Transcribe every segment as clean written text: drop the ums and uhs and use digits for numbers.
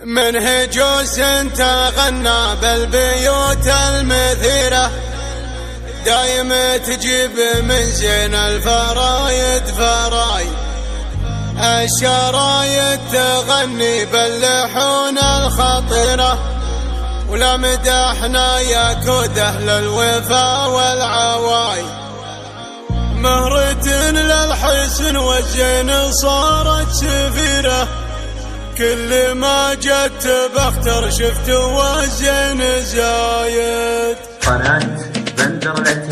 من هجوس تغنى بالبيوت المثيرة، دايم تجيب من زين الفرايد فراي، الشرايد تغني باللحون الخطيرة، ولا مدحنا يكود أهل الوفا والعواي. مهرة للحسن والزين صارت سفيرة، كل ما جت بختر شفت والزين زايد.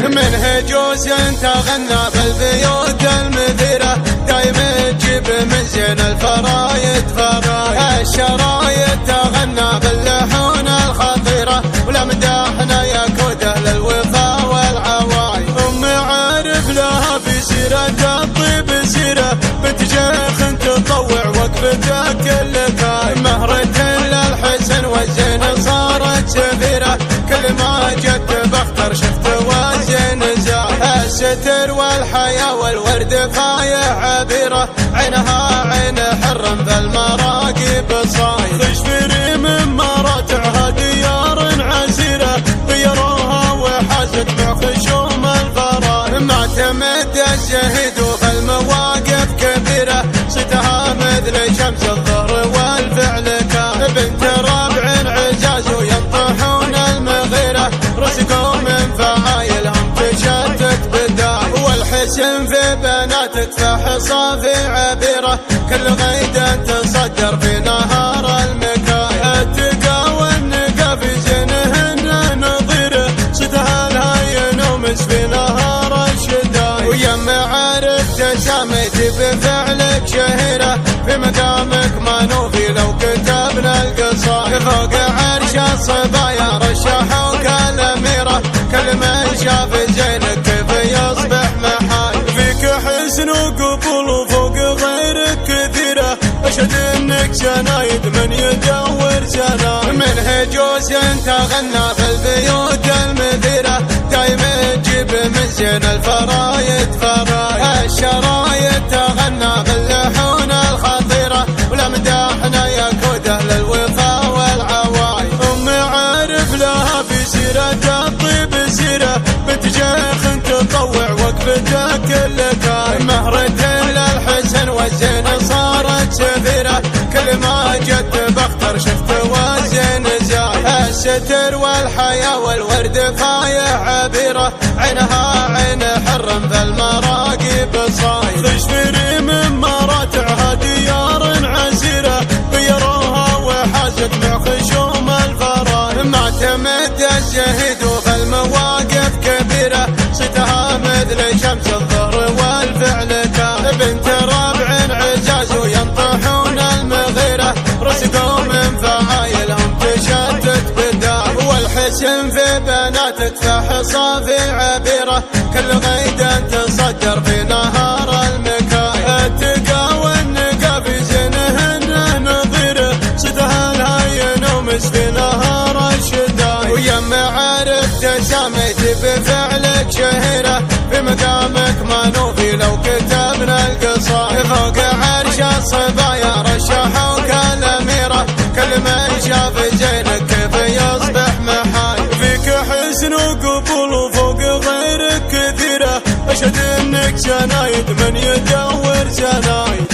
من هجوس تغنى بالبيوت المثيرة، دايم تجيب من زين الفرايد فراي، الشرايد تغنى باللحون الخطيرة، ولا مدحنا يكود أهل الوفا والعواي. أم عارف لها في سيرة الطيب سيرة، بنت شيخ تطوع وقفتها كل كاي. مهرة للحسن والزين صارت سفيرة، كل ما جت بختر شفت والزين زاي. الستر والحياة والورد فايح عبيرة، عينها عين حرم فالمراقب صايد. خشفري من مراتعها ديار عسيرة، غيروها وحازت مع خشوم الفراي. معتمد الزهيد وفالمواقف كبيرة، صيتها مثل شمس الظهر والفعل كان. بنت ربع عجاز وينطحون المغيرة، رزقوا من فعايلهم تشتت بداي. والحسن في بنات تفحصها في عبيرة، كل غيدة تصدر في نهار المكاي. التقى والنقى في زينهن نظيرة، صدها الهين ومس في نهار الشداي. ويم عارف تساميت بفعلك شهيرة، في مقامك ما نوفي لو كتبنا القصايد. فوق عرش الصبايا رشحوك الأميرة، كل من شاف زينك كيف يصبح محاي. فيك حسن وقبول وفوق غيرك كثيرة، أشهد إنك شنايد من يدور زنايد. من هجوس تغنى بالبيوت المثيرة، دايم تجيب من زين الفرايد فراي، الشرايد تغنى باللحون الخطيرة، ولا مدحنا يكود أهل الوفا والعواي. أم عارف لها في سيرة الطيب سيرة، بنت شيخ تطوع وقفتها كل كاي. مهرة للحسن والزين صارت سفيرة، كل ما جت بختر شفت والزين زاي. الستر والحياة والورد فايح عبيرة، عينها عين حرم فالمراقب صايد. خشفري من مراتعها ديار عسيرة، غيروها وحازت مع خشوم الفراي. معتمد الزهيد وفالمواقف كبيرة، صيتها مثل شمس الظهر والفعل كان. بنت ربع عجاز وينطحون المغيرة، رزقوا من فعايلهم تشتت بداي. والحسن في بنات تفحصها في عبيرة، كل غيدة تصدر في نهار المكاي. التقى والنقى في زينهن نظيرة، صدها الهين ومس في نهار الشداي. ويم عارف تساميت بفعلك شهيرة، في مقامك ما نوفي لو كتبنا القصايد. فوق عرش الصبايا رشحوك الأميرة، كل من شاف زينك كيف يصبح محاي. فيك حسن وقبول وفوق غيرك كثيرة، أشهد إنك شنايد من يدور زنايد.